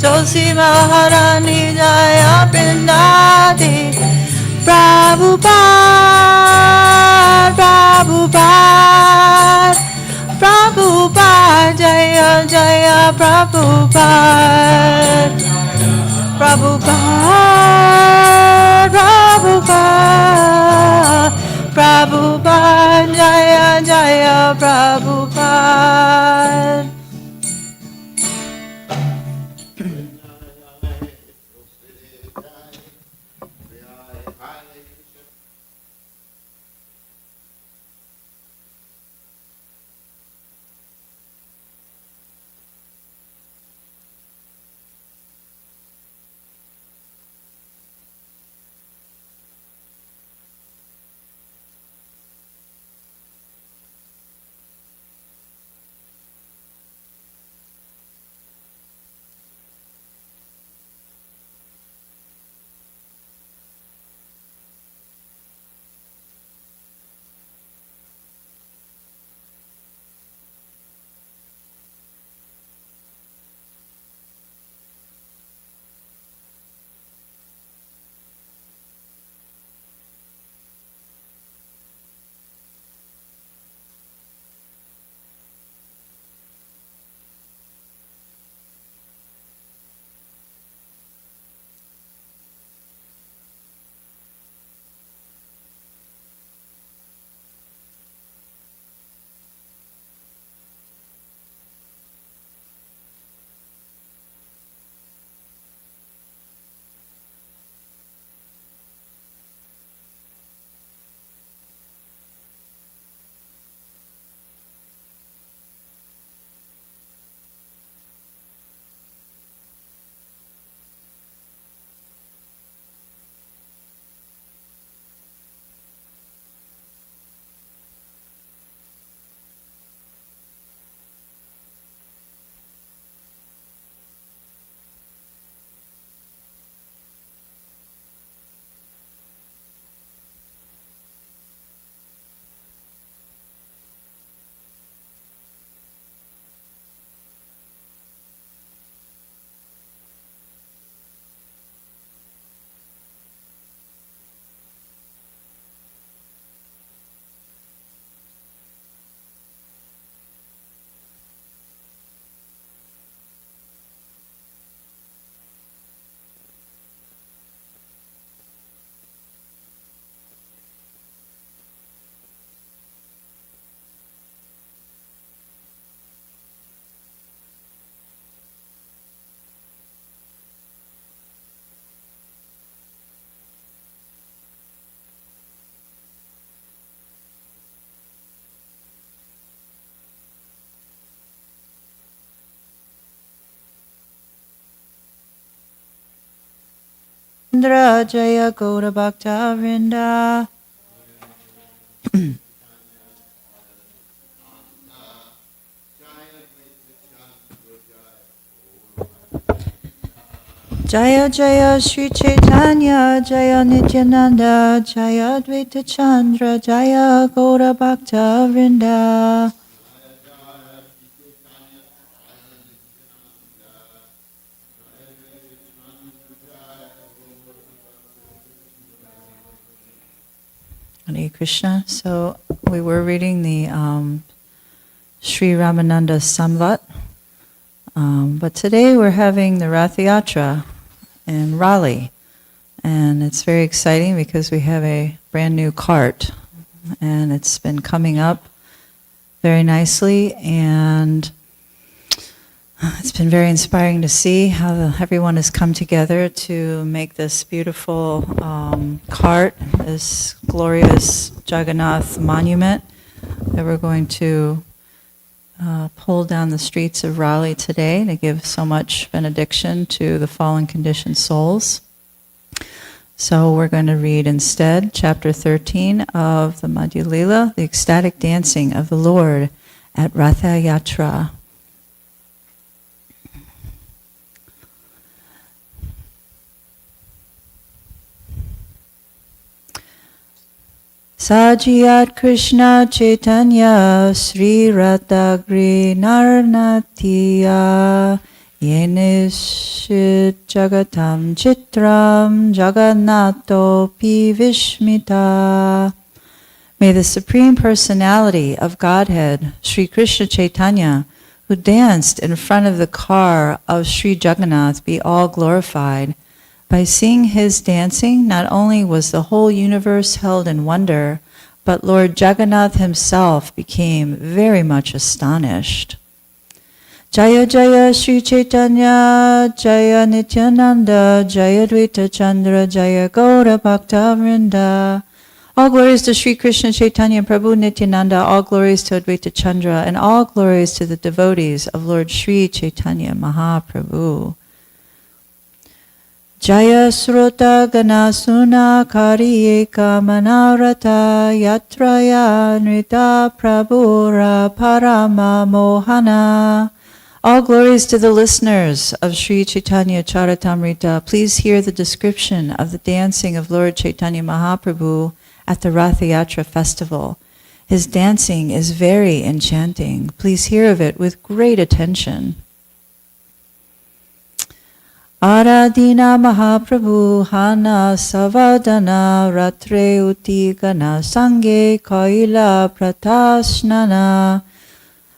Tulsi Maharani Jaya Pindadi Prabhupada, Prabhupada, Prabhupada, Jaya Jaya Prabhupada, Prabhupada, Prabhupada, Prabhupada, Jaya Jaya Prabhupada. Indra Jaya Gaura Bhakta Vrinda. Jaya Jaya Sri Chaitanya Jaya Nityananda Jaya Advaita Chandra Jaya Gaura Bhakta Vrinda. Hare Krishna. So we were reading the Sri Ramananda Samvat, but today we're having the Rath Yatra in Raleigh, and it's very exciting because we have a brand new cart, and it's been coming up very nicely, and it's been very inspiring to see how everyone has come together to make this beautiful cart, this glorious Jagannath monument that we're going to pull down the streets of Raleigh today to give so much benediction to the fallen conditioned souls. So we're going to read instead chapter 13 of the Madhya Lila, the ecstatic dancing of the Lord at Ratha Yatra. Sajiyat Krishna Chaitanya Sri Radhagri Narnatiya Yeneshit jagatam chitram jagannato pivishmita. May the Supreme Personality of Godhead, Sri Krishna Chaitanya, who danced in front of the car of Sri Jagannath, be all glorified. By seeing his dancing, not only was the whole universe held in wonder, but Lord Jagannath himself became very much astonished. Jaya Jaya Sri Chaitanya, Jaya Nityananda, Jaya Dvaita Chandra, Jaya Gaura Bhakta Vrinda. All glories to Sri Krishna Chaitanya Prabhu Nityananda, all glories to Advaita Chandra, and all glories to the devotees of Lord Sri Chaitanya Mahaprabhu. Jaya Srota Ganasuna Kari Eka Manarata Yatraya Nrita Prabhura Parama Mohana. All glories to the listeners of Sri Chaitanya Charitamrita. Please hear the description of the dancing of Lord Chaitanya Mahaprabhu at the Rathayatra festival. His dancing is very enchanting. Please hear of it with great attention. Aradina Mahaprabhu Hana Savadana Ratre Uti Gana Sange Kaila Pratasnana.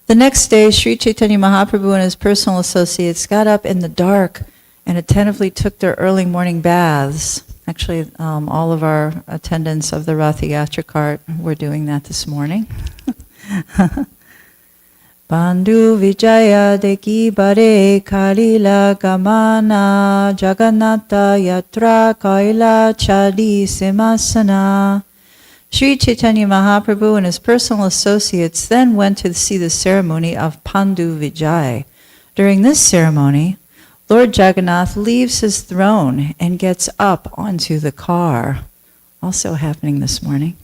The next day, Sri Chaitanya Mahaprabhu and his personal associates got up in the dark and attentively took their early morning baths. Actually, all of our attendants of the Rathayatra cart were doing that this morning. Bandhu Vijaya Deki Bare Kalila Gamana Jagannatha Yatra Kaila Chadi Simasana. Sri Chaitanya Mahaprabhu and his personal associates then went to see the ceremony of Pandu Vijay. During this ceremony, Lord Jagannath leaves his throne and gets up onto the car. Also happening this morning.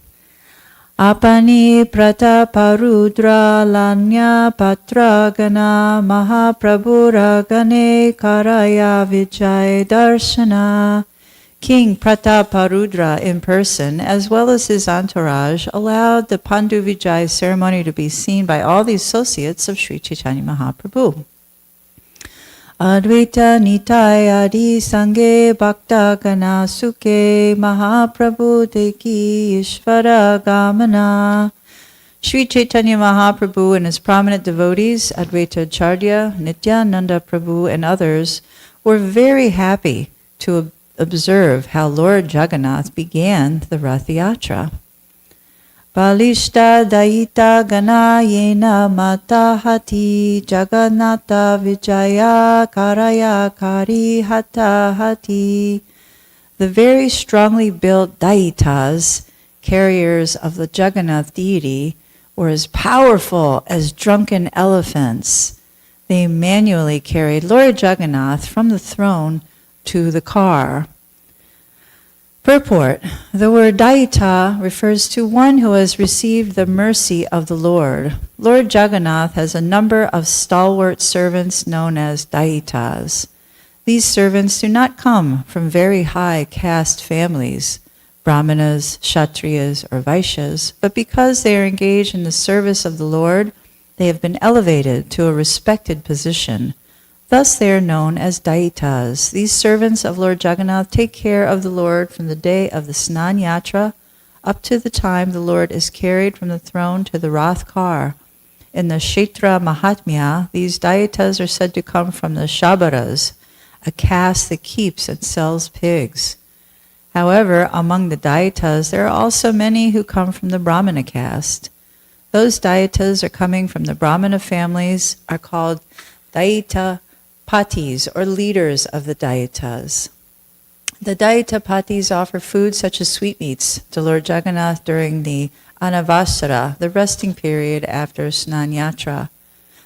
Apani Prataparudra Lanya Patragana Mahaprabhura Gane Karaya Vijay Darshana. King Prataparudra in person, as well as his entourage, allowed the Pandu Vijay ceremony to be seen by all the associates of Sri Chaitanya Mahaprabhu. Advaita Nitai Adi Sange Bhakta Gana Sukhe Mahaprabhu Deki Ishvara Gamana. Sri Chaitanya Mahaprabhu and his prominent devotees, Advaita Acharya, Nityananda Prabhu, and others, were very happy to observe how Lord Jagannath began the Rathayatra. Balishta Daita Gana Yena Matahati Jagannatha Vijaya Karaya Kari Hata Hati. The very strongly built Daitas, carriers of the Jagannath deity, were as powerful as drunken elephants. They manually carried Lord Jagannath from the throne to the car. Purport: the word Daita refers to one who has received the mercy of the Lord. Lord Jagannath has a number of stalwart servants known as Daitas. These servants do not come from very high caste families, Brahmanas, Kshatriyas, or Vaishyas, but because they are engaged in the service of the Lord, they have been elevated to a respected position. Thus they are known as Daitas. These servants of Lord Jagannath take care of the Lord from the day of the Snan Yatra up to the time the Lord is carried from the throne to the Rath car. In the Kshetra Mahatmya, these Daitas are said to come from the Shabaras, a caste that keeps and sells pigs. However, among the Daitas, there are also many who come from the Brahmana caste. Those Daitas are coming from the Brahmana families are called Daita Patis, or leaders of the Daitas. The Daita Patis offer food such as sweetmeats to Lord Jagannath during the Anavasara, the resting period after Snan Yatra.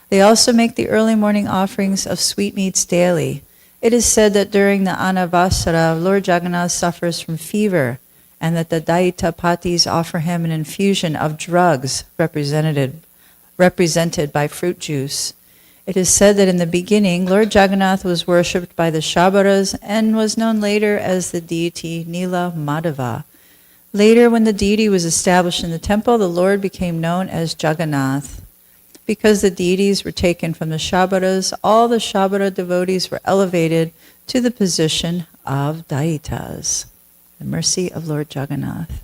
They also make the early morning offerings of sweetmeats daily. It is said that during the Anavasara, Lord Jagannath suffers from fever, and that the Daita Patis offer him an infusion of drugs represented by fruit juice. It is said that in the beginning, Lord Jagannath was worshipped by the Shabaras and was known later as the deity Nila Madhava. Later, when the deity was established in the temple, the Lord became known as Jagannath. Because the deities were taken from the Shabbatas, all the Shabbata devotees were elevated to the position of Daitas. The mercy of Lord Jagannath.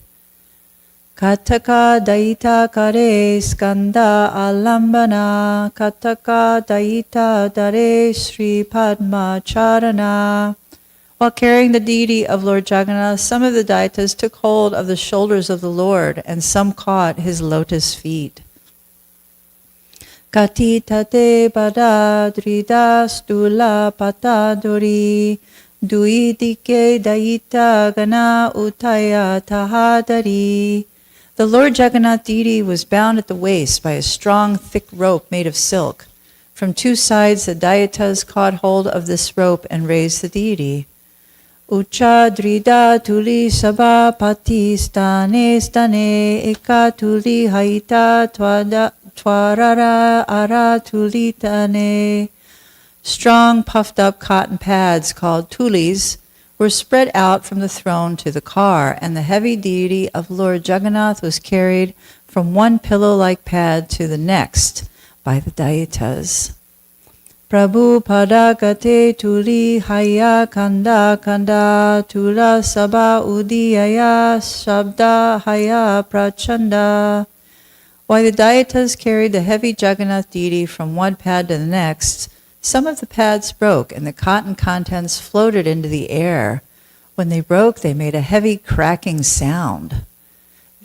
Kataka Daita Kare Skanda Alambana Kataka Daita Dare Sri Padma Charana. While carrying the deity of Lord Jagannath, some of the Daitas took hold of the shoulders of the Lord, and some caught his lotus feet. Kati tate pada drida stula patadori duidike daita gana utaya tahadari. The Lord Jagannath deity was bound at the waist by a strong, thick rope made of silk. From two sides, the Daitas caught hold of this rope and raised the deity. Ucha drida tuli sabha pati stane stane eka tuli haita twarara ara tuli tane. Strong, puffed-up cotton pads called tulis were spread out from the throne to the car, and the heavy deity of Lord Jagannath was carried from one pillow-like pad to the next by the Daitas. Prabhu padagate tuli haya kanda kanda tula sabha udiyaya shabda haya prachanda. While the Daitas carried the heavy Jagannath deity from one pad to the next, some of the pads broke and the cotton contents floated into the air. When they broke, they made a heavy cracking sound.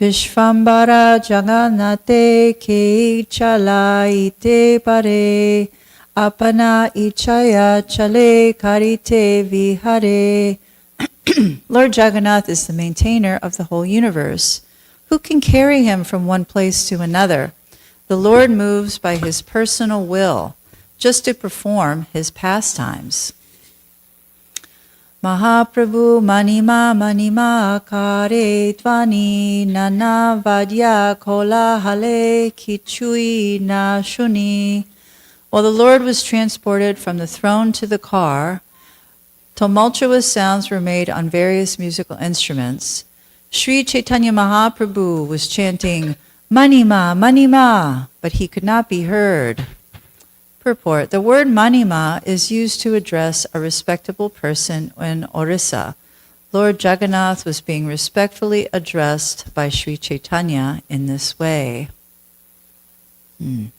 Vishvambara Jagannate ke chala ite pare apana ichaya chale karite vihare. Lord Jagannath is the maintainer of the whole universe. Who can carry him from one place to another? The Lord moves by his personal will, just to perform his pastimes. Mahaprabhu manima manima akare tvani nana vadya kola hale kichui na shuni. While the Lord was transported from the throne to the car, tumultuous sounds were made on various musical instruments. Sri Chaitanya Mahaprabhu was chanting, Manima, Manima, but he could not be heard. Purport. The word Manima is used to address a respectable person in Orissa. Lord Jagannath was being respectfully addressed by Sri Chaitanya in this way. Tabe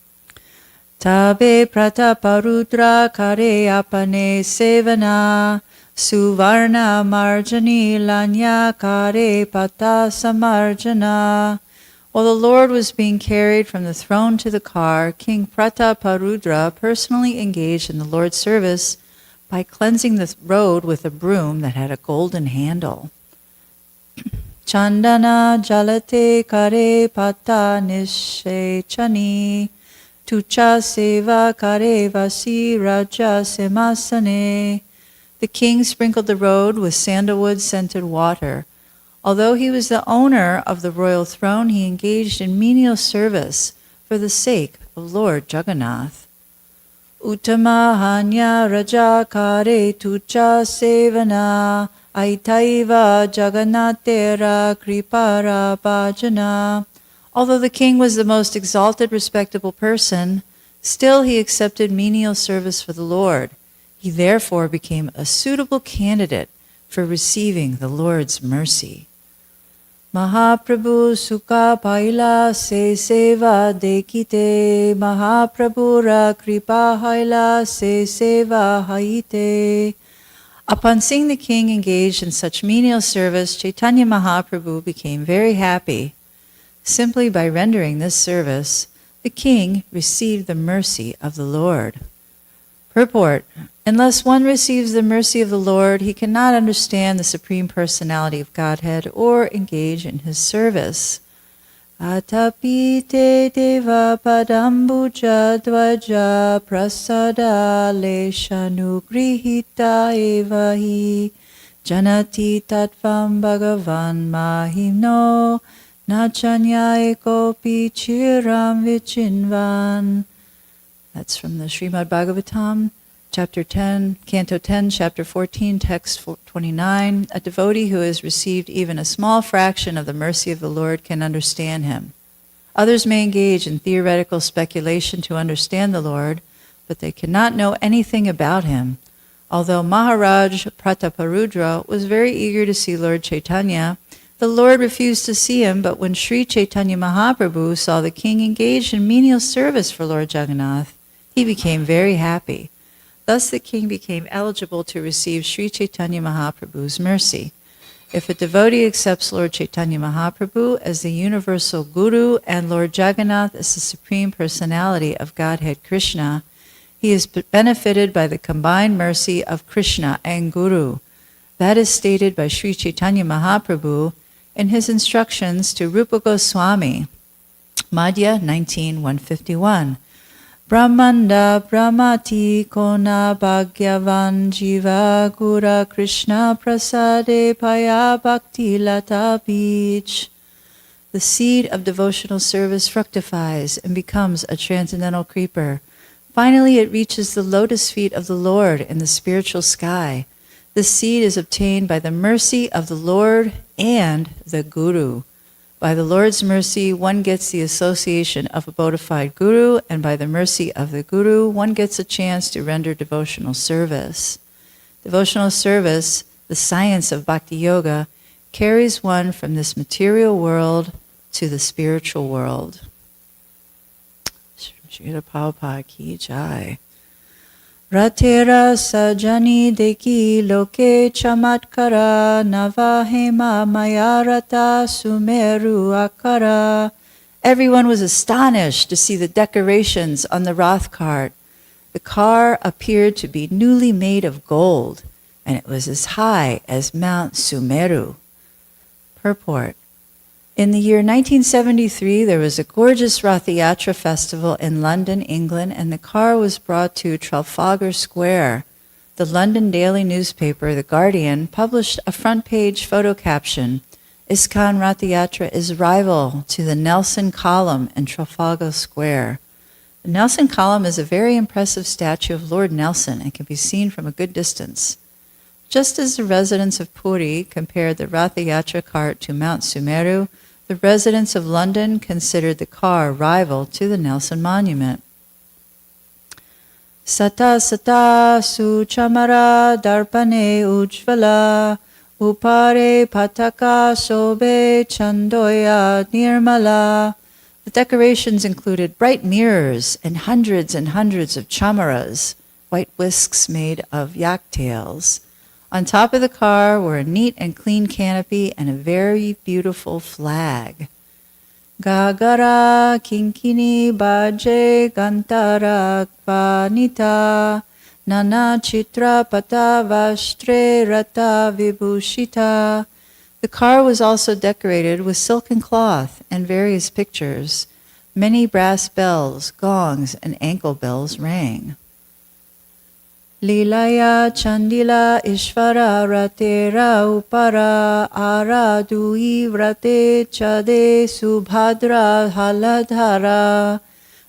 prataparudra kare apane sevana Suvarna marjani lanya kare pata samarjana. While the Lord was being carried from the throne to the car, King Prataparudra personally engaged in the Lord's service by cleansing the road with a broom that had a golden handle. Chandana jalate kare pata nishechani tucha seva kare vasi raja semasane. The king sprinkled the road with sandalwood-scented water. Although he was the owner of the royal throne, he engaged in menial service for the sake of Lord Jagannath. Uttama hanya raja kare tucha sevana aitaiva jagannatera kripara bhajana. Although the king was the most exalted, respectable person, still he accepted menial service for the Lord. He therefore became a suitable candidate for receiving the Lord's mercy. Mahaprabhu sukha paila se seva dekite Mahaprabhura kripa haila se seva haite. Upon seeing the king engaged in such menial service, Chaitanya Mahaprabhu became very happy. Simply by rendering this service, the king received the mercy of the Lord. Purport. Unless one receives the mercy of the Lord, he cannot understand the Supreme Personality of Godhead or engage in his service. Atapite deva padambuja dvaja prasada leshanu grihita evahi janati tattvam bhagavan mahimno nachanya ekopi chiram vichinvan. That's from the Srimad Bhagavatam, Chapter 10, Canto 10, Chapter 14, Text 29. A devotee who has received even a small fraction of the mercy of the Lord can understand him. Others may engage in theoretical speculation to understand the Lord, but they cannot know anything about him. Although Maharaj Prataparudra was very eager to see Lord Chaitanya, the Lord refused to see him, but when Sri Chaitanya Mahaprabhu saw the king engaged in menial service for Lord Jagannath, he became very happy. Thus the king became eligible to receive Sri Chaitanya Mahaprabhu's mercy. If a devotee accepts Lord Chaitanya Mahaprabhu as the universal Guru and Lord Jagannath as the Supreme Personality of Godhead Krishna, he is benefited by the combined mercy of Krishna and Guru. That is stated by Sri Chaitanya Mahaprabhu in his instructions to Rupa Goswami, Madhya 19:151. Brahmanda Brahmati Kona Bhagyavan Jiva Gura Krishna Prasade Paya Bhakti Lata Beach. The seed of devotional service fructifies and becomes a transcendental creeper. Finally, it reaches the lotus feet of the Lord in the spiritual sky. This seed is obtained by the mercy of the Lord and the Guru. By the Lord's mercy, one gets the association of a bona fide Guru, and by the mercy of the Guru, one gets a chance to render devotional service. Devotional service, the science of Bhakti Yoga, carries one from this material world to the spiritual world. Srila Prabhupada ki jai. Ratera sajani deki loke chamatkara navahema mayarata sumeru akara. Everyone was astonished to see the decorations on the Rath cart. The car appeared to be newly made of gold, and it was as high as Mount Sumeru. Purport. In the year 1973, there was a gorgeous Rath Yatra festival in London, England, and the car was brought to Trafalgar Square. The London daily newspaper, The Guardian, published a front-page photo caption, ISKCON Rath Yatra is rival to the Nelson Column in Trafalgar Square. The Nelson Column is a very impressive statue of Lord Nelson and can be seen from a good distance. Just as the residents of Puri compared the Rath Yatra cart to Mount Sumeru, the residents of London considered the car rival to the Nelson Monument. Sata sata suchamara darpane ujvala upare pataka sobe chandoya nirmala. The decorations included bright mirrors and hundreds of chamaras, white whisks made of yak tails. On top of the car were a neat and clean canopy and a very beautiful flag. Gagara kinkini baje gantara kvanita nana chitra pata vashtre rata vibhushita. The car was also decorated with silken cloth and various pictures. Many brass bells, gongs, and ankle bells rang. Lilaya Chandila Ishvara Ratera Upara Aradui Vrate Chade Subhadra Haladhara.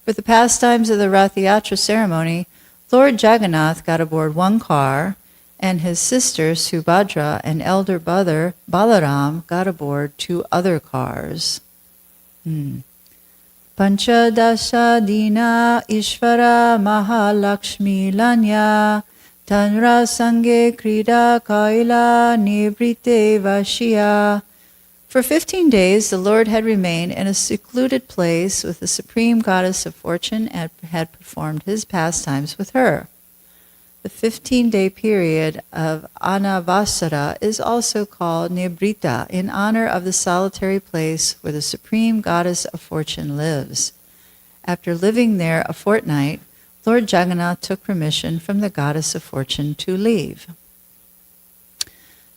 For the pastimes of the Rath Yatra ceremony, Lord Jagannath got aboard one car, and his sister Subhadra and elder brother Balaram got aboard two other cars. Panchadasha Dina Ishvara Mahalakshmi Lanya Tanra Sange Krida Kaila Nibrite Vashya. For 15 days, the Lord had remained in a secluded place with the Supreme Goddess of Fortune and had performed his pastimes with her. The 15-day period of Anavasara is also called Nibrita in honor of the solitary place where the Supreme Goddess of Fortune lives. After living there a fortnight, Lord Jagannath took permission from the Goddess of Fortune to leave.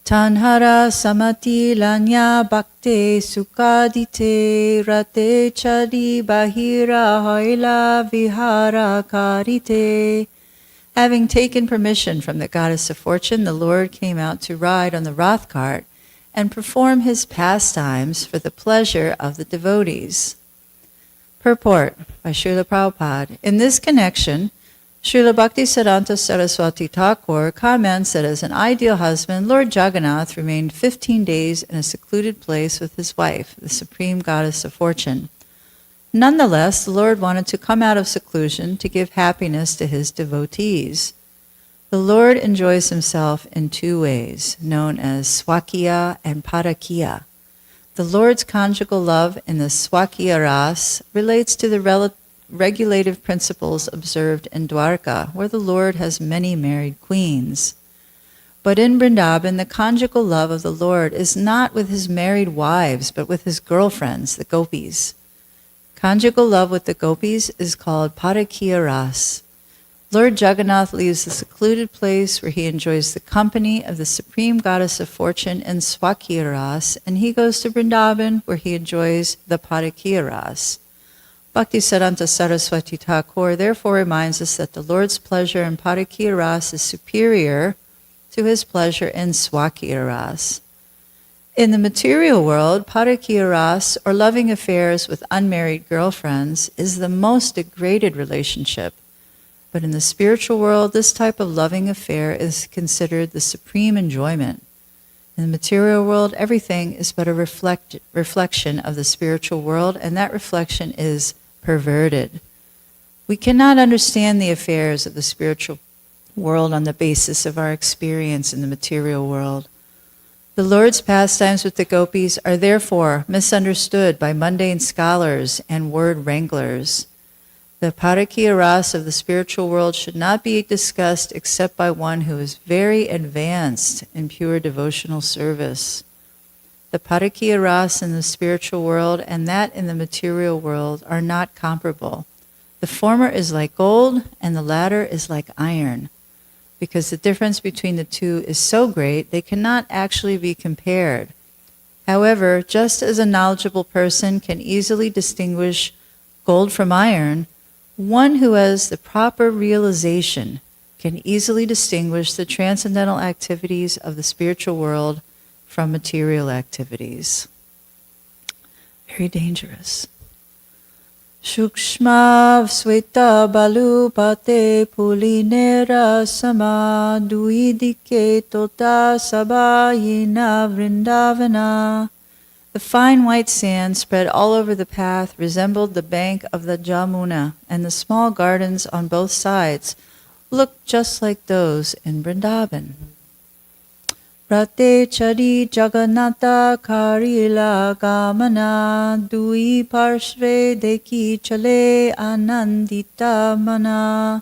Tanhara samati lanya bhakte sukadite rate chadi bahira hoila vihara karite. Having taken permission from the Goddess of Fortune, the Lord came out to ride on the Rath cart and perform his pastimes for the pleasure of the devotees. Purport by Srila Prabhupada. In this connection, Srila Bhaktisiddhanta Saraswati Thakur comments that as an ideal husband, Lord Jagannath remained 15 days in a secluded place with his wife, the Supreme Goddess of Fortune. Nonetheless, the Lord wanted to come out of seclusion to give happiness to his devotees. The Lord enjoys himself in two ways, known as Swakiya and Parakiya. The Lord's conjugal love in the Swakiya ras relates to the regulative principles observed in Dwarka, where the Lord has many married queens. But in Vrindavan, the conjugal love of the Lord is not with his married wives, but with his girlfriends, the gopis. Conjugal love with the gopis is called Parakiya ras. Lord Jagannath leaves the secluded place where he enjoys the company of the Supreme Goddess of Fortune in Swakiya ras, and he goes to Vrindavan where he enjoys the Parakiya ras. Bhaktisiddhanta Saraswati Thakur therefore reminds us that the Lord's pleasure in Parakiya ras is superior to his pleasure in Swakiya ras. In the material world, Parakiya ras, or loving affairs with unmarried girlfriends, is the most degraded relationship. But in the spiritual world, this type of loving affair is considered the supreme enjoyment. In the material world, everything is but a reflection of the spiritual world, and that reflection is perverted. We cannot understand the affairs of the spiritual world on the basis of our experience in the material world. The Lord's pastimes with the gopis are therefore misunderstood by mundane scholars and word wranglers. The Parakiya ras of the spiritual world should not be discussed except by one who is very advanced in pure devotional service. The Parakiya ras in the spiritual world and that in the material world are not comparable. The former is like gold and the latter is like iron. Because the difference between the two is so great, they cannot actually be compared. However, just as a knowledgeable person can easily distinguish gold from iron, one who has the proper realization can easily distinguish the transcendental activities of the spiritual world from material activities. Very dangerous. Shukshma sveta balupate pulinera sama duidike tota sabayina vrindavana. The fine white sand spread all over the path resembled the bank of the Jamuna, and the small gardens on both sides looked just like those in Vrindavan. Rate chari Jagannatha karila gamana dui parshve deki chale anandita mana.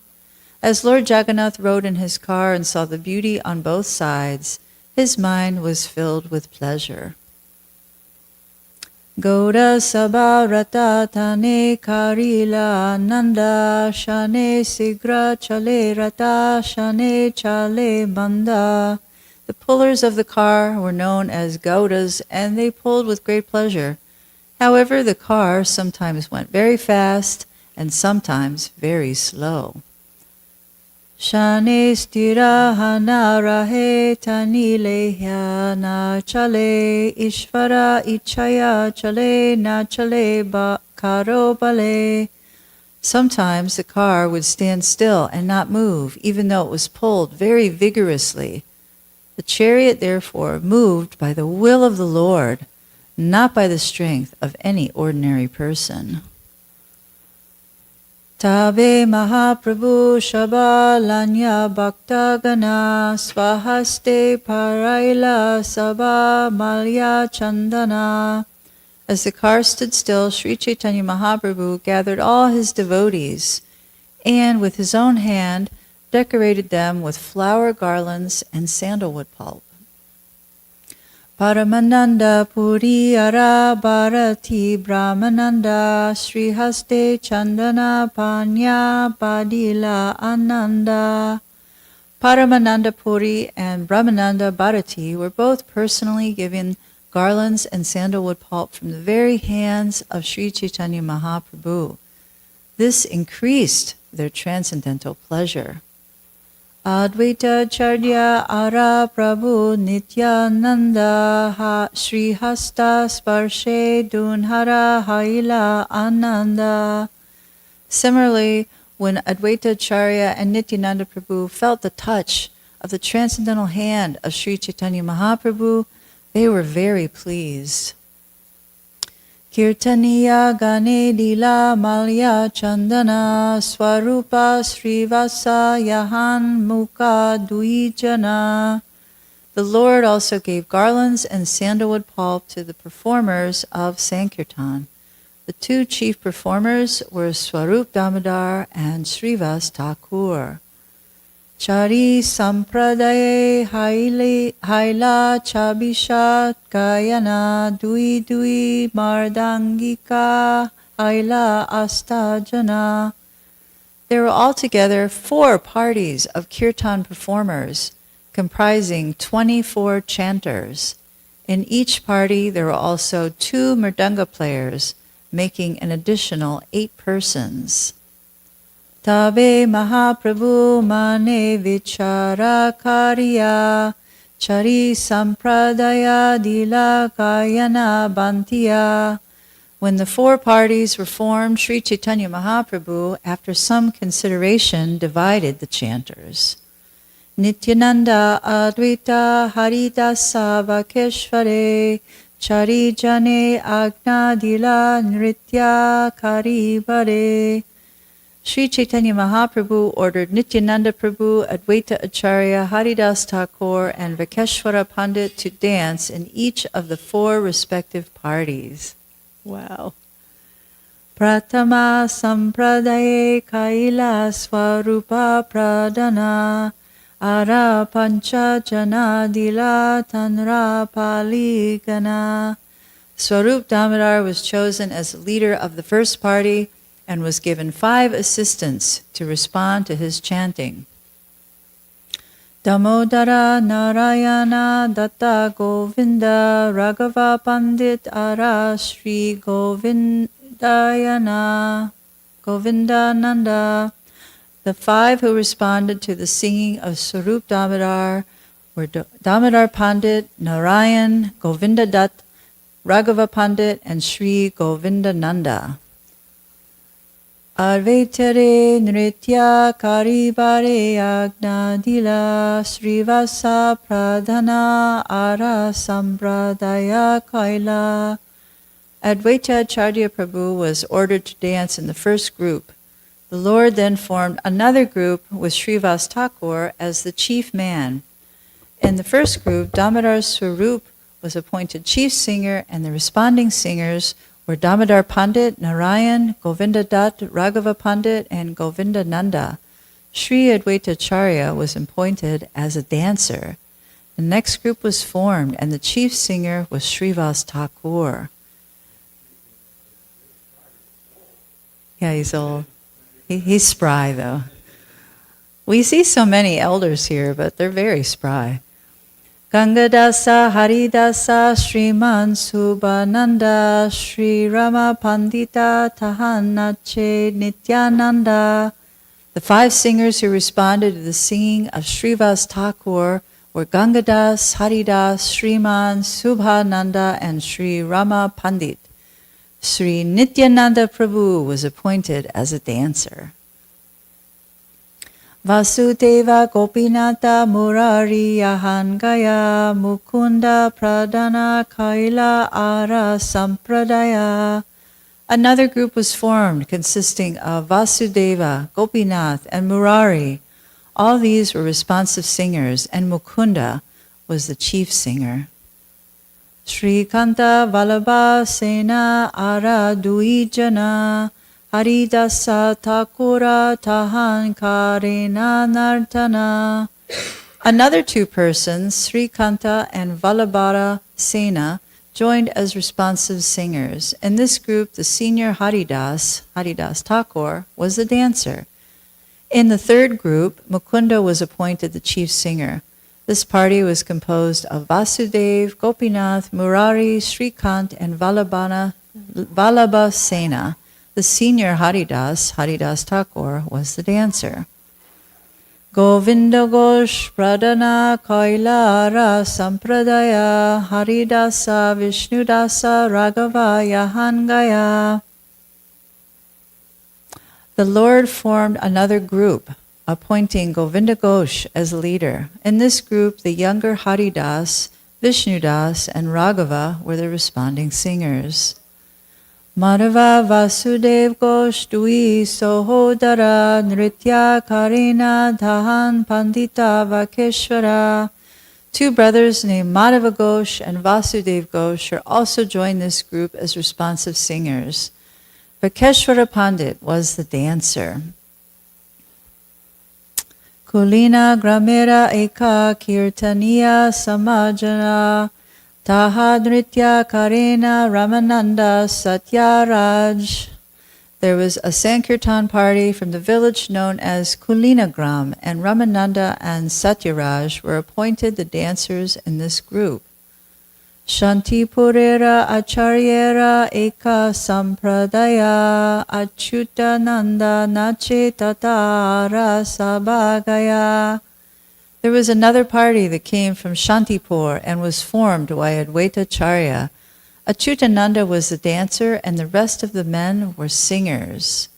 As Lord Jagannath rode in his car and saw the beauty on both sides, his mind was filled with pleasure. Goda Sabarata Tane Karila Nanda Shane Sigra Chale Rata Shane Chale Banda. The pullers of the car were known as Gaudas, and they pulled with great pleasure. However, the car sometimes went very fast and sometimes very slow. Shane stira hana rahe tani lehya na chale ishvara ichaya chale na chale ba karo bale. Sometimes the car would stand still and not move, even though it was pulled very vigorously. The chariot, therefore, moved by the will of the Lord, not by the strength of any ordinary person. Tabe Mahaprabhu Shabalanya Bhaktagana Swahaste Paraila Sabha Malya Chandana. As the car stood still, Sri Chaitanya Mahaprabhu gathered all his devotees and with his own hand decorated them with flower garlands and sandalwood pulp. Paramananda Puri Ara Bharati Brahmananda Sri Haste Chandana Panya Badila Ananda. Paramananda Puri and Brahmananda Bharati were both personally given garlands and sandalwood pulp from the very hands of Sri Chaitanya Mahaprabhu. This increased their transcendental pleasure. Advaita Charya Ara Prabhu Nityananda ha Sri Hasta Sparshe Dunhara Haila Ananda. Similarly, when Advaita Charya and Nityananda Prabhu felt the touch of the transcendental hand of Sri Chaitanya Mahaprabhu, they were very pleased. Kirtaniya Gane Lila Malya Chandana Swarupa Srivasa Yahan Mukha Duijana. The Lord also gave garlands and sandalwood pulp to the performers of Sankirtan. The two chief performers were Swarup Damodar and Srivas Thakur. Chari Sampradaye Haila Chabishat Gayana Dui Dui Mardangika Haila Astajana. There were altogether 4 parties of kirtan performers, comprising 24 chanters. In each party there were also 2 mridanga players, making an additional 8 persons. Tabe Mahaprabhu Mane Vichara Karya Chari Sampradaya Dila Gayana Bantiya. When the 4 parties were formed, Sri Chaitanya Mahaprabhu, after some consideration, divided the chanters. Nityananda Advaita Haridasa Vakeshvare Chari Jane Agna Dila Nritya Karibare. Sri Chaitanya Mahaprabhu ordered Nityananda Prabhu, Advaita Acharya, Haridas Thakur, and Vakeshwara Pandit to dance in each of the 4 respective parties. Wow. Pratama Sampradaye Kaila Swarupa Pradana Ara Pancha Jana Dila Tanra Paligana. Swarup Damodar was chosen as the leader of the first party and was given 5 assistants to respond to his chanting. Damodara Narayana Datta Govinda Raghava Pandit Ara Shri Govindayana Govindananda. The 5 who responded to the singing of Swarup Damodar were Damodar Pandit, Narayan, Govinda Dutt, Raghava Pandit, and Shri Govindananda. Arvetare Nritya Karibare Agna Dila Srivasa Pradhana Ara Sampradaya Kaila. Advaita Acharya Prabhu was ordered to dance in the first group. The Lord then formed another group with Srivas Thakur as the chief man. In the first group, Damodar Swarup was appointed chief singer, and the responding singers were Damodar Pandit, Narayan, Govinda Dutt, Raghava Pandit, and Govinda Nanda. Sri Advaita Acharya was appointed as a dancer. The next group was formed, and the chief singer was Srivas Thakur. Yeah, he's old. He's spry, though. We see so many elders here, but they're very spry. Gangadasa Haridasa Sriman Subhananda Sri Rama Pandita Tahanache Nityananda. The 5 singers who responded to the singing of Srivas Thakur were Gangadas, Haridas, Sriman, Subhananda, and Sri Rama Pandit. Sri Nityananda Prabhu was appointed as a dancer. Vasudeva Gopinata Murari Yahangaya Mukunda Pradana Kaila Ara Sampradaya. Another group was formed consisting of Vasudeva, Gopinath, and Murari. All these were responsive singers, and Mukunda was the chief singer. Sri Kanta Vallabha Sena Ara Duijana Haridasa Thakura Tahan Karena Nartana. Another 2 persons, Sri Kanta and Vallabhara Sena, joined as responsive singers. In this group, the senior Haridas Thakur, was the dancer. In the third group, Mukunda was appointed the chief singer. This party was composed of Vasudev, Gopinath, Murari, Srikant, and Vallabha Sena. The senior Haridas Thakur, was the dancer. Govinda Ghosh Pradana Kailara Sampradaya Haridasa Vishnudasa Raghava Yahangaya. The Lord formed another group, appointing Govinda Ghosh as leader. In this group, the younger Haridas, Vishnudas, and Raghava were the responding singers. Madhava Vasudev Ghosh Dui Sohodara Nritya Karina Dhahan Pandita Vakeshwara. Two brothers named Madhava Ghosh and Vasudev Ghosh are also joined this group as responsive singers. Vakeshwara Pandit was the dancer. Kulina Gramera Eka Kirtaniya Samajana Taha Nritya Karena Ramananda Satyaraj. There was a Sankirtan party from the village known as Kulinagram, and Ramananda and Satyaraj were appointed the dancers in this group. Shantipurera Acharyera Eka Sampradaya Achyutananda Nache Tatara Sabhagaya. There was another party that came from Shantipur and was formed by Advaitacharya. Achyutananda was the dancer and the rest of the men were singers.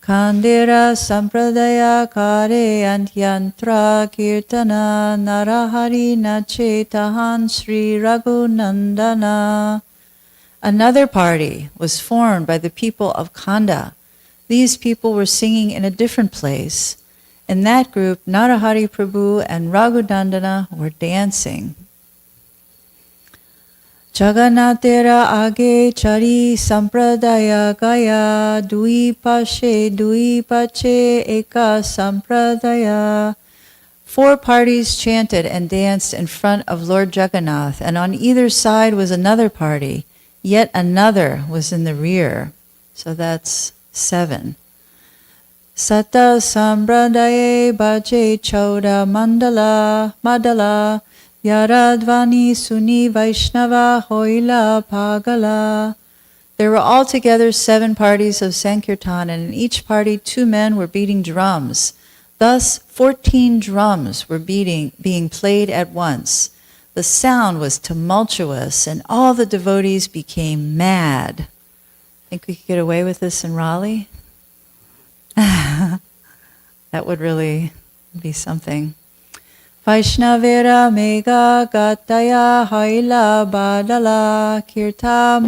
Kandira Sampradaya Kare Antyantra Kirtana Narahari Nachetahan Sri Raghunandana. Another party was formed by the people of Kanda. These people were singing in a different place. In that group, Narahari Prabhu and Raghunandana were dancing. Jagannatera age chari sampradaya gaya dui pache eka sampradaya. Four parties chanted and danced in front of Lord Jagannath, and on either side was another party. Yet another was in the rear. So that's 7. Sata sampradaye bhaje chauda madala Yaradvani Suni Vaishnava Hoila Pagala. There were altogether 7 parties of Sankirtan, and in each party 2 men were beating drums. Thus 14 drums were being played at once. The sound was tumultuous, and all the devotees became mad. Think we could get away with this in Raleigh? That would really be something. Vaishnavera mega gataya haila badala kirtan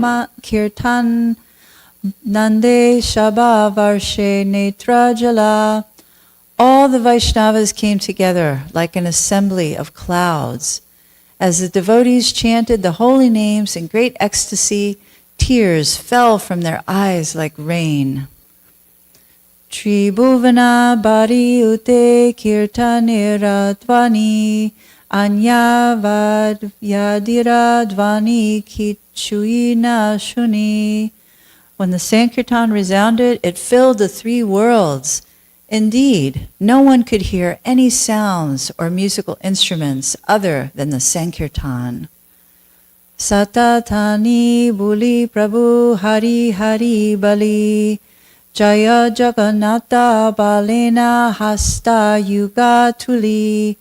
nande shaba varshe netrajala. All the Vaishnavas came together like an assembly of clouds. As the devotees chanted the holy names in great ecstasy, tears fell from their eyes like rain. Tribhuvana bari ute kirtanera dvani anya yadira dvani kichuina shuni. When the Sankirtan resounded, it filled the 3 worlds. Indeed, no one could hear any sounds or musical instruments other than the Sankirtan. Satatani buli prabhu hari hari bali Jaya Jagannatha Balena Hasta Yuga Tuli.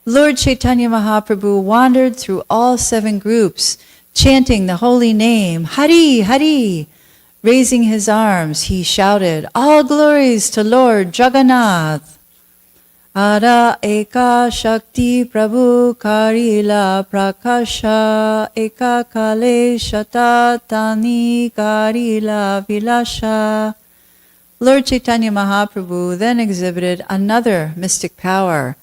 Lord Chaitanya Mahaprabhu wandered through all 7 groups, chanting the holy name, Hari, Hari. Raising his arms, he shouted, all glories to Lord Jagannath. Ara Eka Shakti Prabhu Karila Prakasha Eka Kale Shata Tani Karila Vilasha. Lord Chaitanya Mahaprabhu then exhibited another mystic power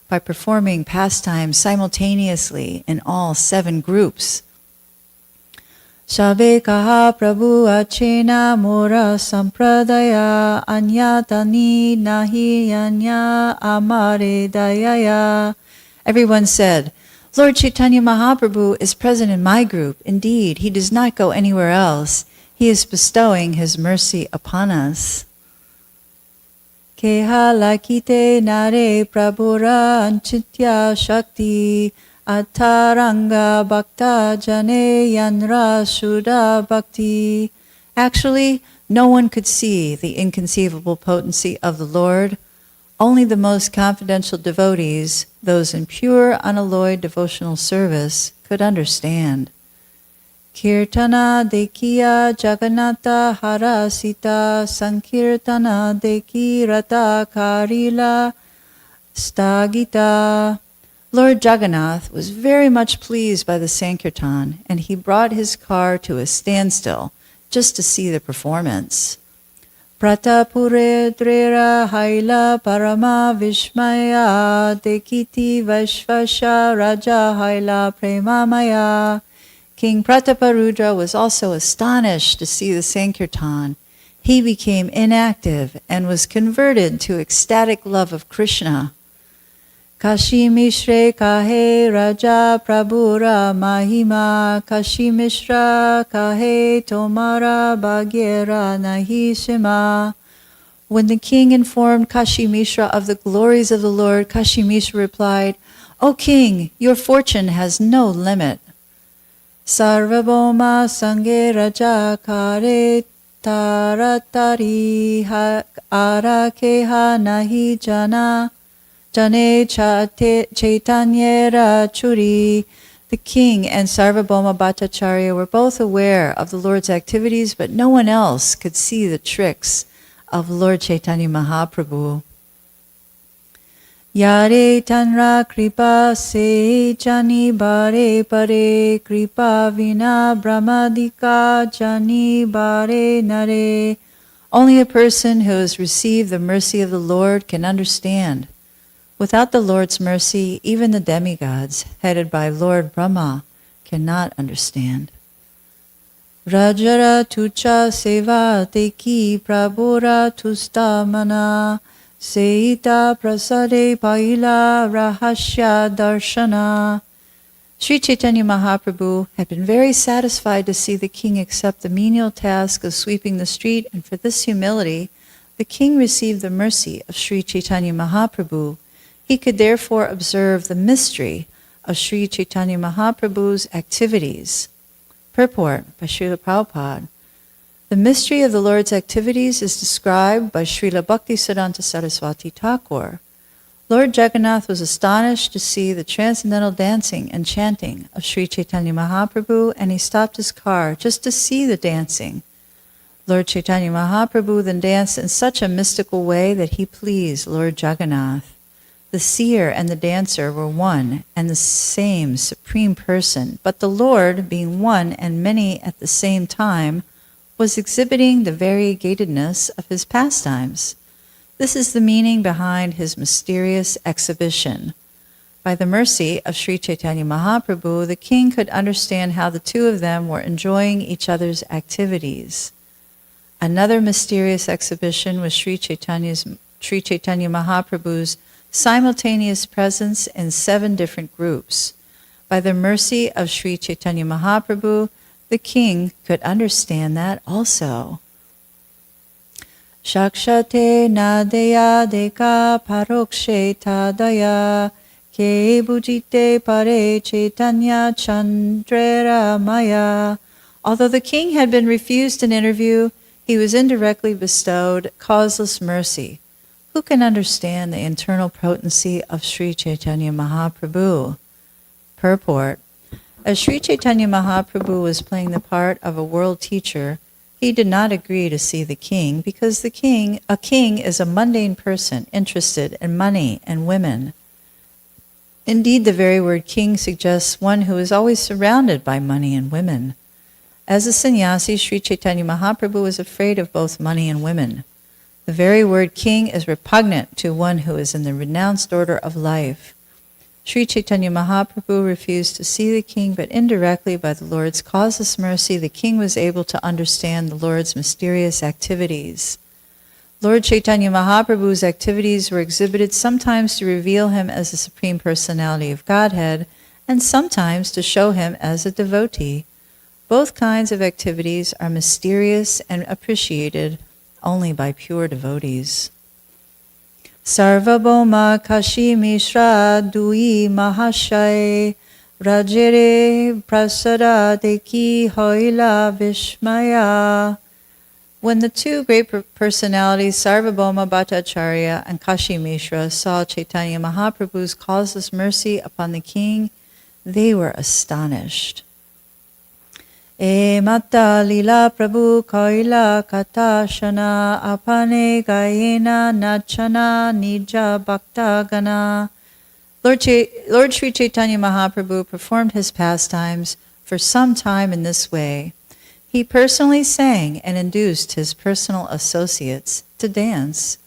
by performing pastimes simultaneously in all 7 groups. Shabe kaha Prabhu achena mora sampradaya anyatani nahi anya amare dayaya. Everyone said, Lord Chaitanya Mahaprabhu is present in my group. Indeed, he does not go anywhere else. He is bestowing his mercy upon us. Keha lakite nare prabhura anchitya shakti ataranga bhakta jane yanra shuddha bhakti. Actually, no one could see the inconceivable potency of the Lord. Only the most confidential devotees, those in pure, unalloyed devotional service, could understand. Kirtana dekiya Jagannatha harasita sankirtana deki rata karila stagita. Lord Jagannath was very much pleased by the Sankirtan, and he brought his car to a standstill just to see the performance. Pratapure drera haila parama vishmaya dekiti vaishvasha raja haila premamaya. King Prataparudra was also astonished to see the Sankirtan. He became inactive and was converted to ecstatic love of Krishna. Kashi Mishre Kahe Raja Prabhura Mahima Kashi Mishra Kahe Tomara Bhagyera Nahi Shima. When the king informed Kashi Mishra of the glories of the Lord, Kashi Mishra replied, "O king, your fortune has no limit. Sarvabhoma Sange Raja Kare Taratari Arakeha Nahi Jana Jane Chaitanyera Churi." The king and Sarvabhauma Bhattacharya were both aware of the Lord's activities, but no one else could see the tricks of Lord Chaitanya Mahaprabhu. Yare tanra kripa se jani bare pare kripa vina brahmadika jani bare nare. Only a person who has received the mercy of the Lord can understand. Without the Lord's mercy, even the demigods, headed by Lord Brahma, cannot understand. Rajara tucha seva teki prabhura tustamana seita prasade paila rahasya darshana. Sri Chaitanya Mahaprabhu had been very satisfied to see the king accept the menial task of sweeping the street, and for this humility, the king received the mercy of Sri Chaitanya Mahaprabhu. He could therefore observe the mystery of Sri Chaitanya Mahaprabhu's activities. Purport by Srila Prabhupada. The mystery of the Lord's activities is described by Srila Bhaktisiddhanta Saraswati Thakur. Lord Jagannath was astonished to see the transcendental dancing and chanting of Sri Chaitanya Mahaprabhu, and he stopped his car just to see the dancing. Lord Chaitanya Mahaprabhu then danced in such a mystical way that he pleased Lord Jagannath. The seer and the dancer were one and the same supreme person, but the Lord, being one and many at the same time, was exhibiting the variegatedness of his pastimes. This is the meaning behind his mysterious exhibition. By the mercy of Sri Chaitanya Mahaprabhu, the king could understand how the two of them were enjoying each other's activities. Another mysterious exhibition was Sri Chaitanya Mahaprabhu's simultaneous presence in 7 different groups. By the mercy of Sri Chaitanya Mahaprabhu, the king could understand that also. Shakshate nadeya deka parokshe tadaya ke bujite pare Chaitanya chandrera maya. Although the king had been refused an interview, he was indirectly bestowed causeless mercy. Who can understand the internal potency of Sri Chaitanya Mahaprabhu? Purport. As Sri Chaitanya Mahaprabhu was playing the part of a world teacher, he did not agree to see the king because a king is a mundane person interested in money and women. Indeed, the very word king suggests one who is always surrounded by money and women. As a sannyasi, Sri Chaitanya Mahaprabhu was afraid of both money and women. The very word king is repugnant to one who is in the renounced order of life. Sri Chaitanya Mahaprabhu refused to see the king, but indirectly by the Lord's causeless mercy, the king was able to understand the Lord's mysterious activities. Lord Chaitanya Mahaprabhu's activities were exhibited sometimes to reveal him as the Supreme Personality of Godhead, and sometimes to show him as a devotee. Both kinds of activities are mysterious and appreciated only by pure devotees. Sarvabhauma Kashi Mishra Dui Mahashay Rajere Prasada Deki Hoila Vishmaya. When the two great personalities, Sarvabhauma Bhattacharya and Kashi Mishra, saw Chaitanya Mahaprabhu's causeless mercy upon the king, they were astonished. E Mata Lila Prabhu Koila Katashana Apane Gayena Nachana Nija Bhakta Gana. Lord Sri Chaitanya Mahaprabhu performed his pastimes for some time in this way. He personally sang and induced his personal associates to dance.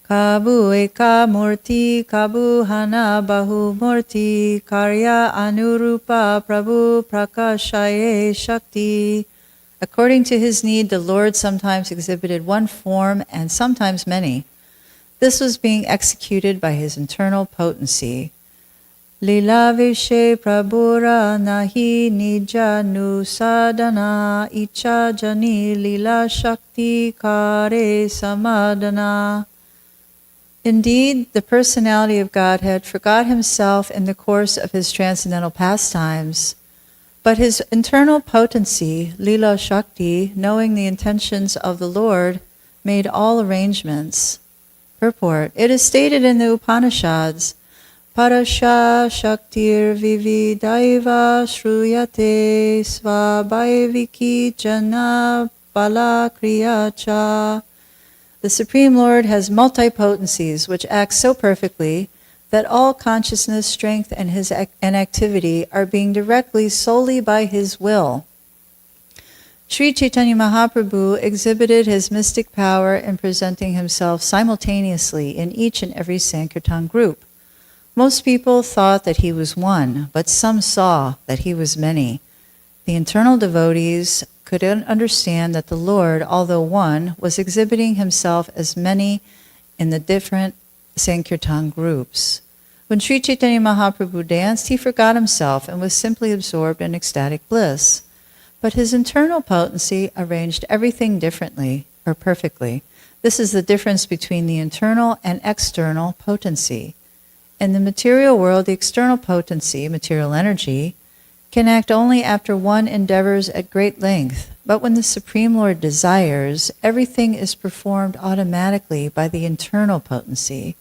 Kabu eka murti, kabu hana bahu murti, karya anurupa prabhu prakashaye Shakti. According to his need, the Lord sometimes exhibited one form and sometimes many. This was being executed by his internal potency. Lila vishe prabhura nahi nija nu sadhana icha jani lila shakti kare samadhana. Indeed, the personality of Godhead forgot himself in the course of his transcendental pastimes, but his internal potency, Lila Shakti, knowing the intentions of the Lord, made all arrangements. Purport. It is stated in the Upanishads, Parasha Shaktir Vividaiva Shruyate Svabhaiviki Jana Bala Kriyacha. The Supreme Lord has multipotencies which act so perfectly that all consciousness, strength, and activity are being directly solely by his will. Sri Chaitanya Mahaprabhu exhibited his mystic power in presenting himself simultaneously in each and every Sankirtan group. Most people thought that he was one, but some saw that he was many. The internal devotees could understand that the Lord, although one, was exhibiting himself as many in the different Sankirtan groups. When Sri Chaitanya Mahaprabhu danced, he forgot himself and was simply absorbed in ecstatic bliss. But his internal potency arranged everything differently, or perfectly. This is the difference between the internal and external potency. In the material world, the external potency, material energy, can act only after one endeavors at great length. But when the Supreme Lord desires, everything is performed automatically by the internal potency.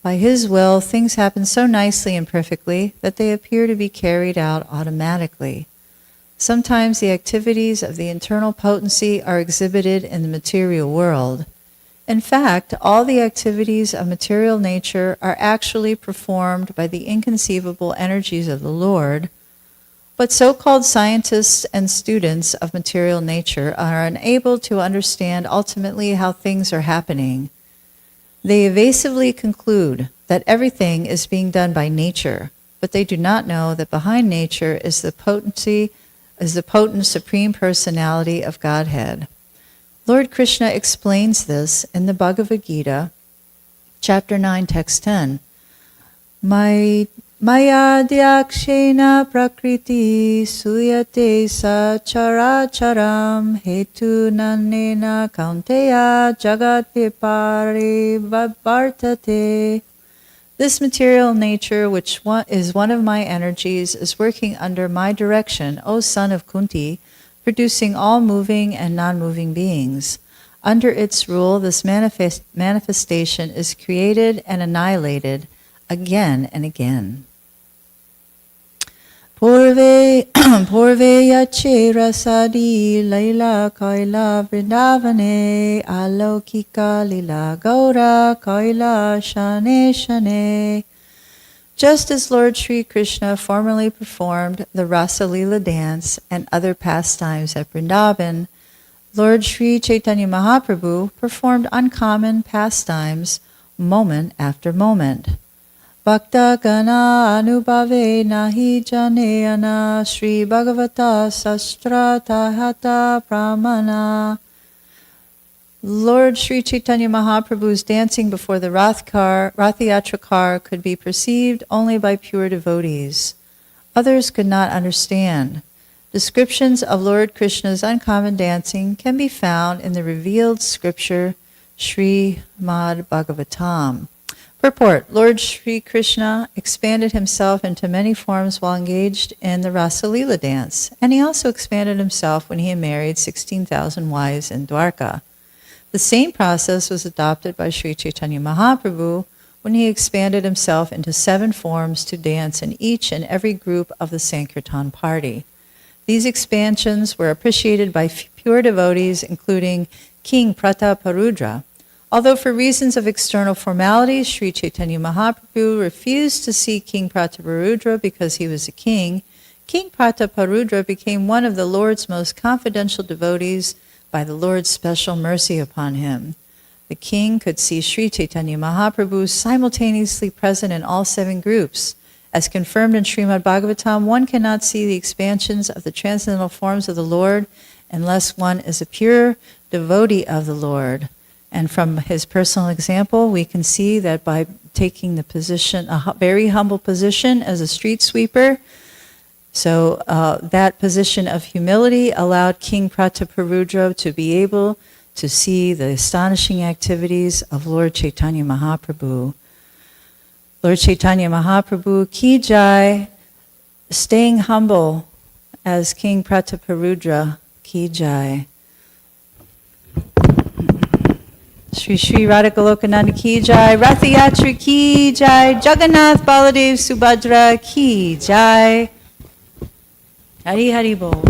By his will, things happen so nicely and perfectly that they appear to be carried out automatically. Sometimes the activities of the internal potency are exhibited in the material world. In fact, all the activities of material nature are actually performed by the inconceivable energies of the Lord, but so-called scientists and students of material nature are unable to understand ultimately how things are happening. They evasively conclude that everything is being done by nature, but they do not know that behind nature is the potent Supreme Personality of Godhead. Lord Krishna explains this in the Bhagavad Gita, chapter 9, text 10. Maya dyakshena prakriti suyate sacharacharam hetu nanena kaunteya jagat vipari vartate. This material nature, which is one of my energies, is working under my direction, O son of Kunti, producing all moving and non-moving beings. Under its rule, this manifestation is created and annihilated again and again. Purve yache rasadi Lila kaila vrindavane alokika lila gaura kaila shane shane. Just as Lord Sri Krishna formerly performed the Rasa Lila dance and other pastimes at Vrindavan, Lord Sri Chaitanya Mahaprabhu performed uncommon pastimes moment after moment. Bhakta gana anubhave nahi janeyana Sri Bhagavata sastra tahata pramana. Lord Sri Chaitanya Mahaprabhu's dancing before the Rathayatra car could be perceived only by pure devotees. Others could not understand. Descriptions of Lord Krishna's uncommon dancing can be found in the revealed scripture Srimad Bhagavatam. Purport. Lord Sri Krishna expanded himself into many forms while engaged in the Rasa Lila dance, and he also expanded himself when he married 16,000 wives in Dwarka. The same process was adopted by Sri Chaitanya Mahaprabhu when he expanded himself into 7 forms to dance in each and every group of the Sankirtan party. These expansions were appreciated by pure devotees, including King Prataparudra. Although for reasons of external formalities, Sri Chaitanya Mahaprabhu refused to see King Prataparudra because he was a king, King Prataparudra became one of the Lord's most confidential devotees by the Lord's special mercy upon him. The king could see Sri Chaitanya Mahaprabhu simultaneously present in all 7 groups. As confirmed in Srimad Bhagavatam, one cannot see the expansions of the transcendental forms of the Lord unless one is a pure devotee of the Lord. And from his personal example, we can see that by taking the position, a very humble position as a street sweeper, so that position of humility allowed King Prataparudra to be able to see the astonishing activities of Lord Chaitanya Mahaprabhu. Lord Chaitanya Mahaprabhu, Ki Jai, staying humble as King Prataparudra, Ki Jai. Shri Shri Radhakalokananda Ki Jai, Rathayatra Ki Jai, Jagannath Baladev Subhadra Ki Jai. Hari Hari Bol.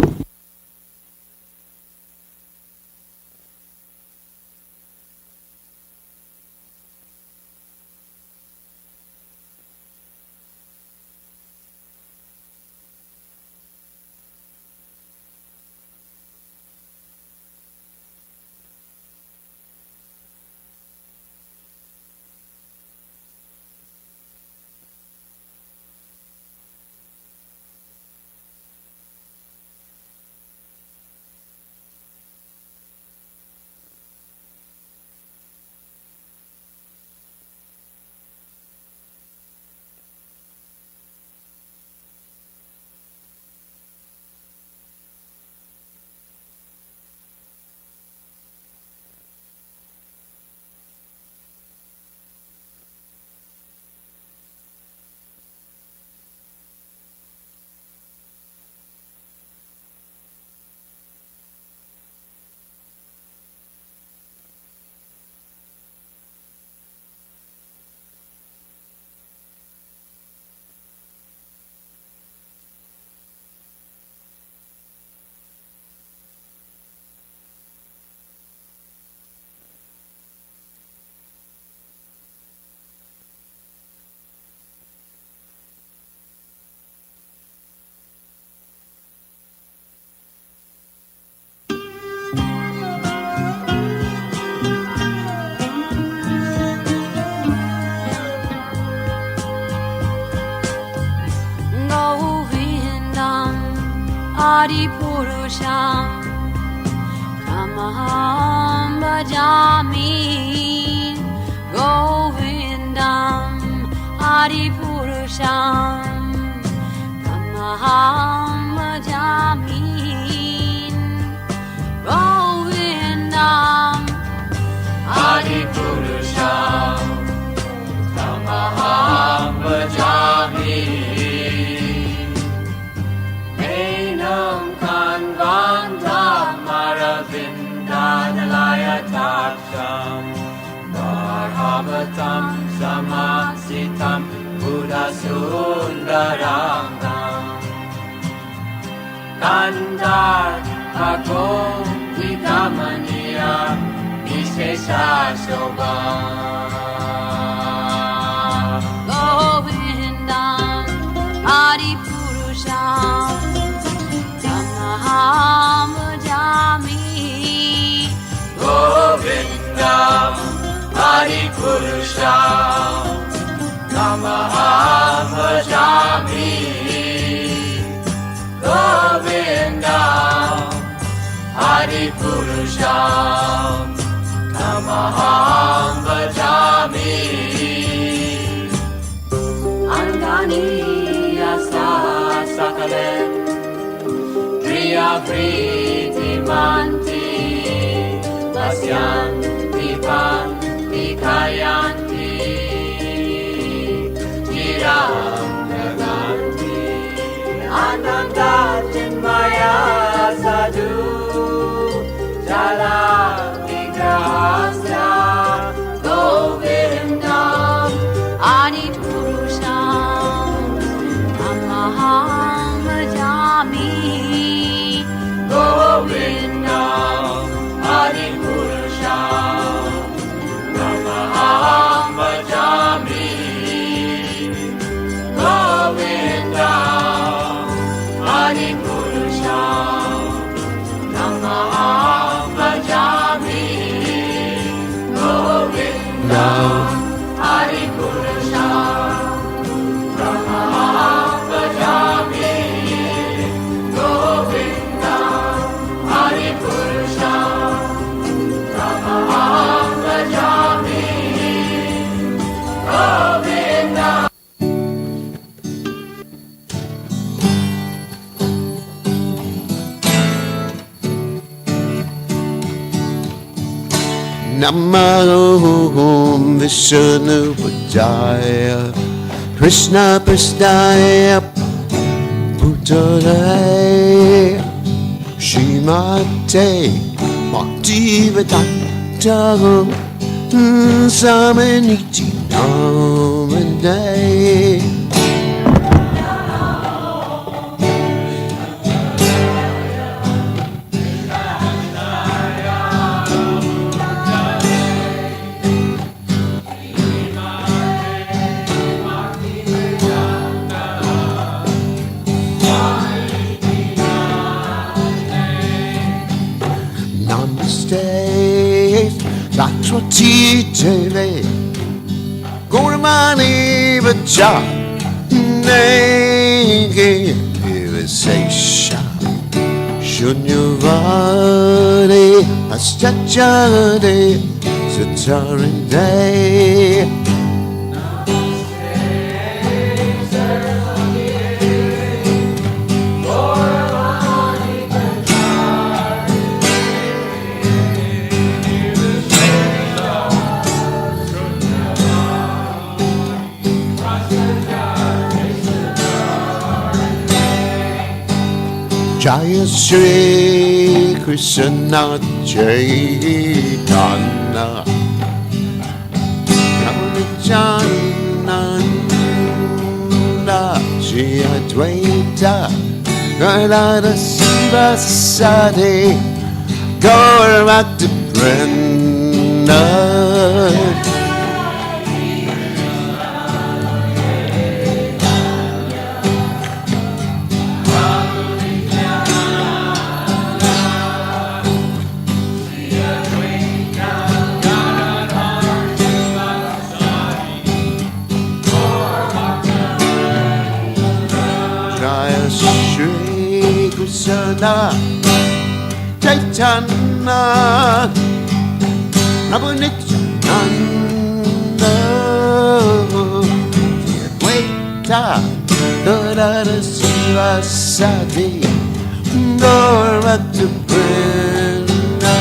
Adipurusham Tamaham Bhajami Govindam Adipurusham Tamaham Bhajami Govindam Adipurusham Tamaham Bhajami Taksham Bharhavatam Samasitam Buddha Sundarangam Kandar Bhagom Vikamaniya Vishesha Shobha Govindam Adipurusham Tamaham Bhajami Govindam Adipurusham Tamaham Bhajami Govindam Adipurusham Tamaham Bhajami Angani Asa Sakale Priya Priti Manti Pasyanti Panti Kayanti Chiram Naganti Ananda Chinmaya Sadhu Jala Vigrahasya Govindam Adipurusham Tamaham Bhajami Govindam Adipurusham Hari Purusha Brahma Bhajami Govinda Hari Purusha Brahma Bhajami Govinda. Namo Vishnu Vajaya Krishna Prasthaya Bhutale Shrimate Bhaktivedanta Samanichi Namane. Namaste, Lakshmati Jeve, Gauramani Vaja, Nege, Vivasesha, Shunyavade, Astachade, Satarinde. Jaya Shri Krishna Chaitanya Nityananda Shri Advaita Gadadhara Sivasadi Gaur Bhakta Vrinda. Shri Krishna Chaitanya Nityananda Advaita Gadadhara Sivasadi Gaur Bhakta Vrinda.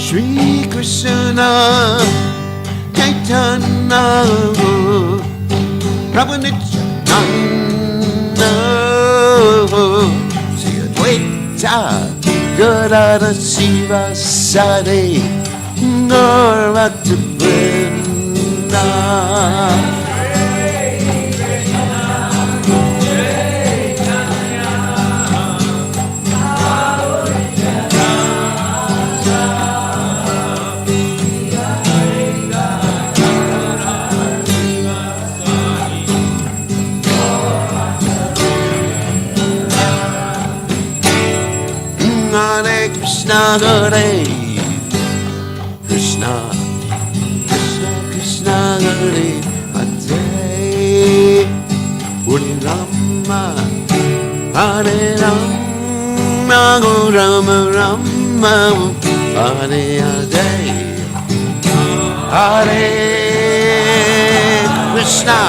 Shri Krishna Chaitanya Prabhu Nityananda Shri Advaita Gadadhara Sivasadi Gaur Bhakta Vrinda. Hare Krishna, Hare Krishna, Krishna Krishna, Hare Hare, Hare Rama, Hare Rama, Rama Rama, Hare Hare, Hare Krishna,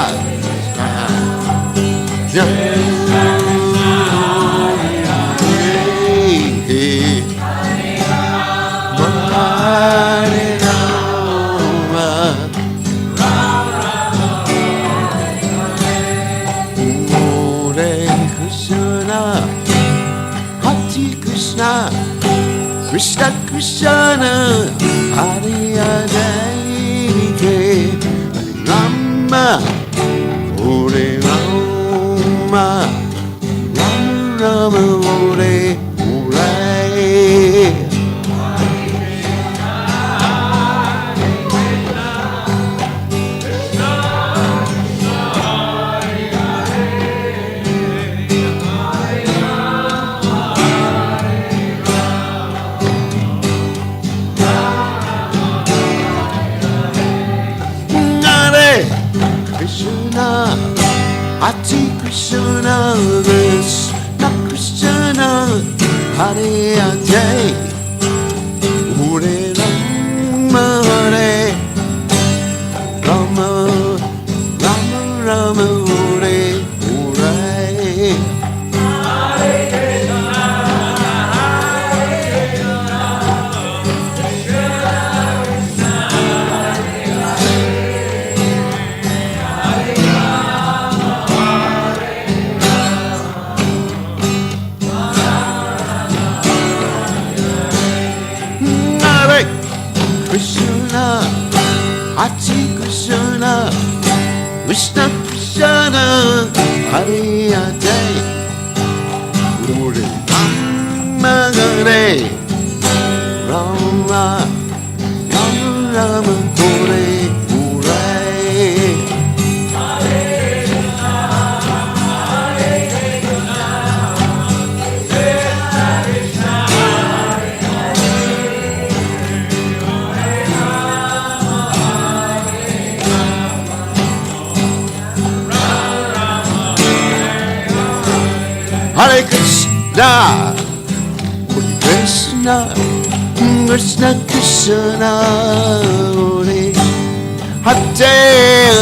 Krishna Krishna Hare Hare Rama Hare Rama Rama Rama Hare Hare Jai Hare Rama Hare Rama Rama Rama Hare Hare Hare Krishna, Hare Krishna, Krishna Krishna, Hare Hare, Hare Rama Hare Rama, Rama Rama Hare Hare. Hare Krishna, Hare Krishna, Krishna Krishna, Hare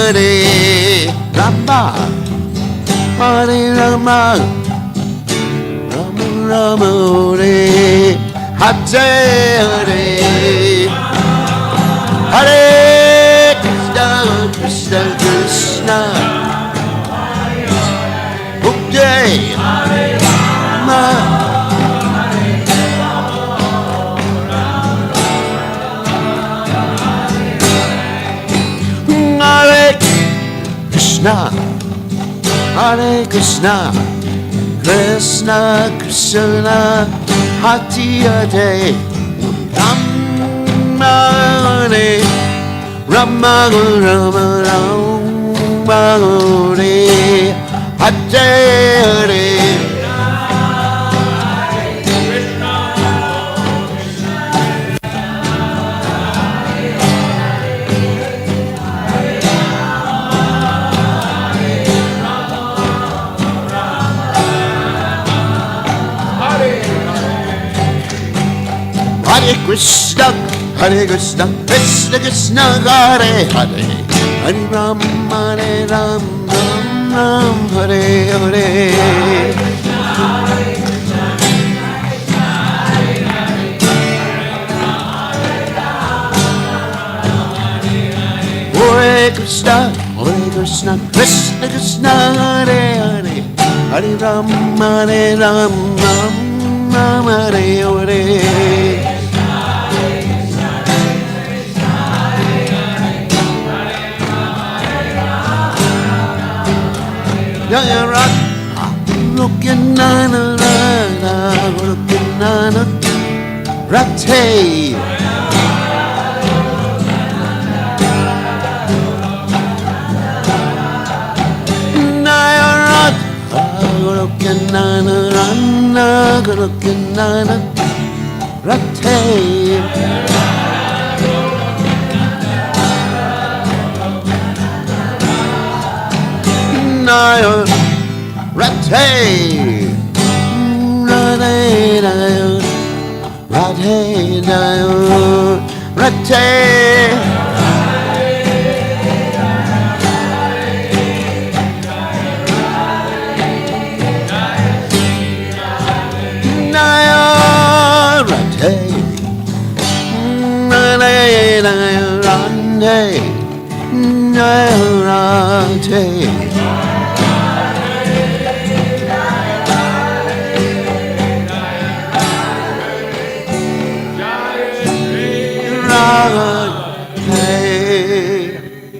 Hare Rama, Hare Rama, Rama Rama Hare Hare. Hare Krishna, Krishna Krishna, okay. Hare Krishna, Hare Krishna, Krishna Krishna, Hare Hare, Rama Hare Rama Rama Rama Hare Hare. Hare Krishna, Hare Krishna, Krishna Krishna, Hare Hare, Hare Ram, Hare Ram, Ram Ram, Hare Hare. Hare Krishna, Hare Krishna, Krishna Krishna, Hare Hare, Hare Ram, Hare Ram, Ram Ram, Hare Hare. Jaya Radha, looking nana nana, looking nana, Radhe. Jaya Radha, looking nana nana, looking nana, Radhe. Naya Radhe, Radhe, Radhe, Radhe, Naya Radhe, Radhe, Radhe.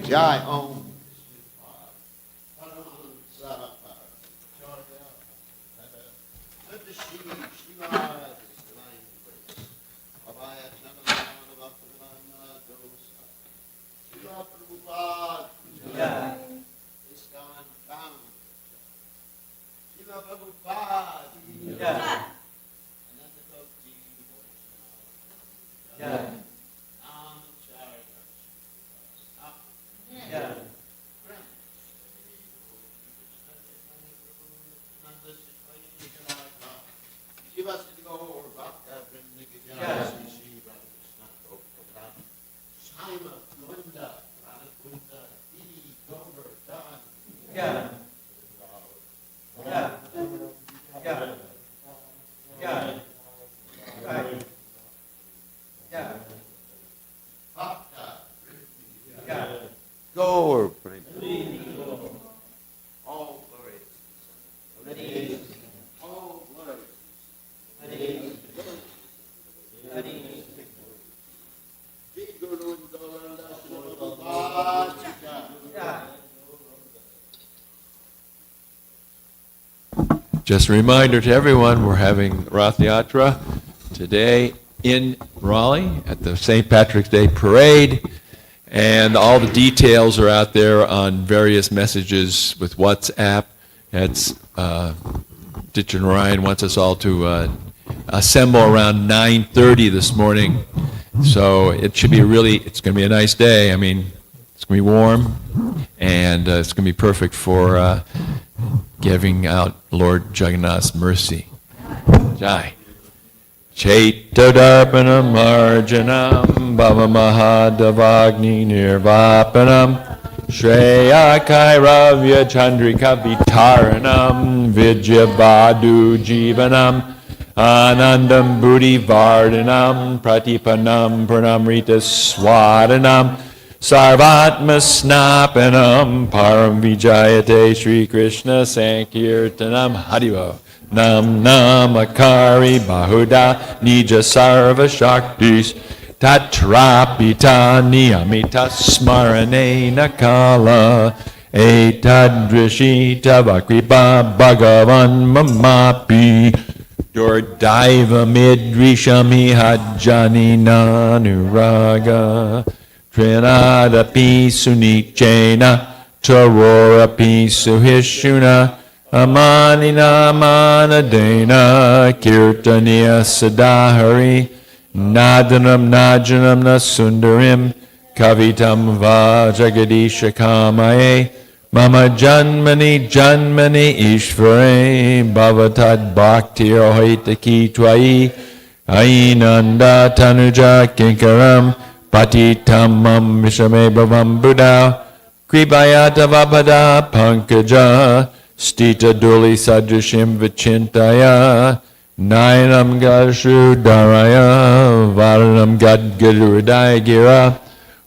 Jai Om. Gaur Prem. All glory. All glory. Just a reminder to everyone, we're having Rath Yatra today in Raleigh at the St. Patrick's Day Parade, and all the details are out there on various messages with WhatsApp. It's Ditch and Ryan wants us all to assemble around 9:30 this morning, so it should be it's going to be a nice day. I mean, it's going to be warm, and it's going to be perfect for giving out Lord Jagannath's mercy. Jai. Chaitadarpanam marjanam bhava mahadavagni nirvapanam Shreya Kairavya Chandrika Vitaranam Vidyavadu Jivanam Anandam Buddhi Vardhanam Pratipanam Pranamrita Swadanam Sarvatma Snapanam Param Vijayate Sri Krishna Sankirtanam Harivo Nam Namakari Bahuda Nija Sarva Shaktis Tatrapita Niyamita Smarane Nakala Etadrishita Vakripa Bhagavan Mamapi Durdaiva Midrishami Hajjani Nanuraga Trinadapi Sunichena Tarorapi Suhishuna Amanina Manadena Kirtaniya Sadahari Nadanam Najanam Nasundarim Kavitam Vajagadisha Kamaye Mama Janmani Janmani Ishvare Bhavatad Bhakti Rohitaki Twai Ainanda Tanuja Kinkaram Patitamam Vishame Bhavam Buddha Kribayata Vapada Pankaja Stita Duli Sadrashim Vichintaya Nayanam Gashu Daraya Varanam Gadgadurudaya Gira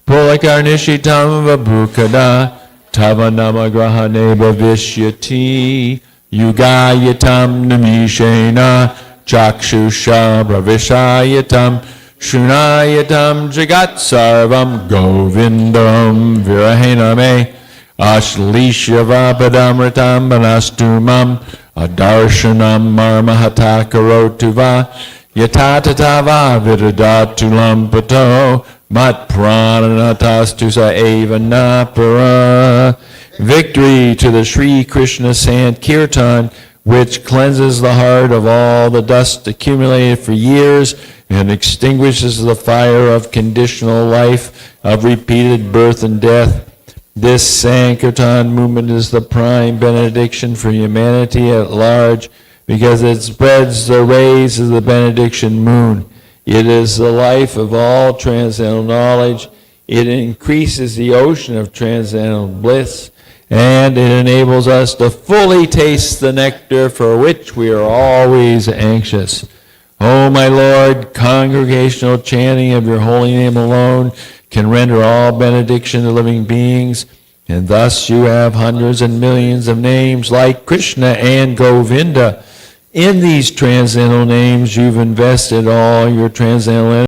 Pulakarnishitam Vabhukada Tavanama Grahane Bhavishyati Yugayatam Namishena Chakshusha Bravishayatam Shunayatam Jagat Sarvam Govindam Virahename Ashlisha Vapadamritam Banastumam Adarshanam Marmahata Karotuva Yatatava Vidadatulam Pato Mat Prananatastusa Eva Napara. Victory to the Sri Krishna Sankirtan, which cleanses the heart of all the dust accumulated for years and extinguishes the fire of conditional life, of repeated birth and death. This Sankirtan movement is the prime benediction for humanity at large because it spreads the rays of the benediction moon. It is the life of all transcendental knowledge. It increases the ocean of transcendental bliss, and it enables us to fully taste the nectar for which we are always anxious. O my Lord, congregational chanting of your holy name alone can render all benediction to living beings, and thus you have hundreds and millions of names like Krishna and Govinda. In these transcendental names, you've invested all your transcendental